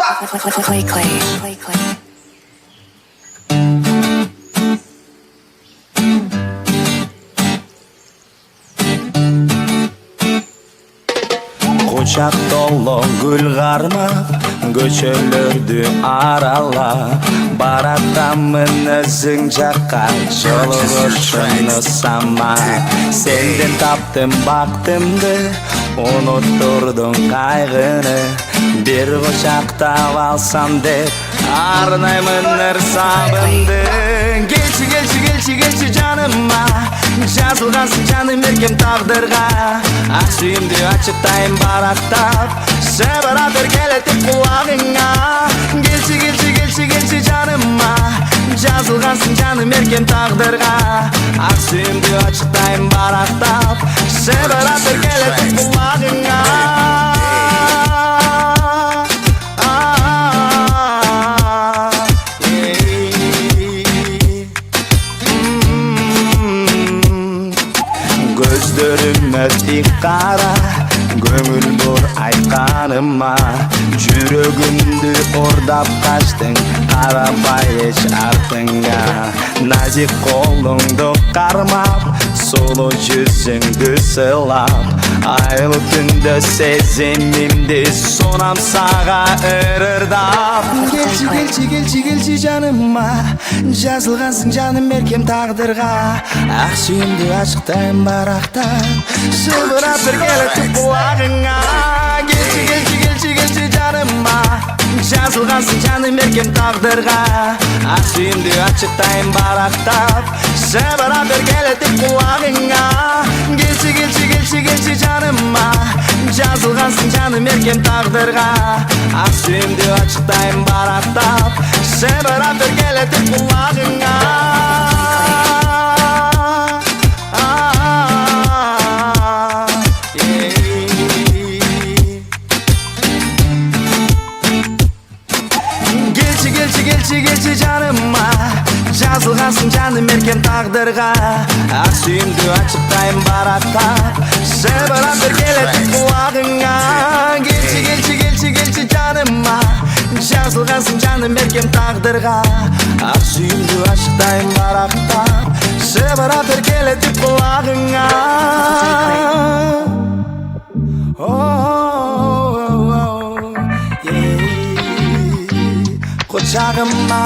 Clay, clay. Quchaq dolu gül qarmaq, көчөлөрдү аралап баратамын өзүң жакка, жолугушуну самай. Сенден таптым бактымды, унуттурдум кайгыны, бир кучактап алсам деп арнаймын ырсабымды. Келчи жаныма, жазылгансың жаным эркем тагдырга, ак сүйүмдү ачыктайын барактап, себаратыр келетип кулагыңа. Келчи жаныма, жазылгансың жаным эркем тагдырга, ак сүйүмдү ачыктайын барактап, себаратыр келетип кулагыңа. Gözlerime dik kara, gönül bor aytkaныма, жүрөгүмдү ордап качтың, карабай эч артыңа. Назик колуңду кармап, сулуу жүзүңдү сыйлап, айлы түндө сезимимди сонам сага ырырдап. Келчи жаныма, жазылгансың жаным эркем тагдырга, ак сүйүмдү ачыктайын барактап, шылбыратыр келетип кулагыңа. Келчи жаныма, жазылгансың жаным эркем тагдырга, ак сүйүмдү ачыктайын барактап, шылбыратыр келетип кулагыңа. Келчи жаныма, жазылгансың жаным эркем тагдырга, ак сүйүмдү ачыктайын барактап, шылбыратыр келетип кулагыңа. Келчи жаныма, жазылгансың жаным эркем тагдырга, ак сүйүмдү ачыктайын барактап, шылбыратыр келетип кулагыңа. Келчи жаныма, жазылгансың жаным эркем тагдырга, ак сүйүмдү ачыктайын барактап, шылбыратыр келетип кулагыңа. Quchağıma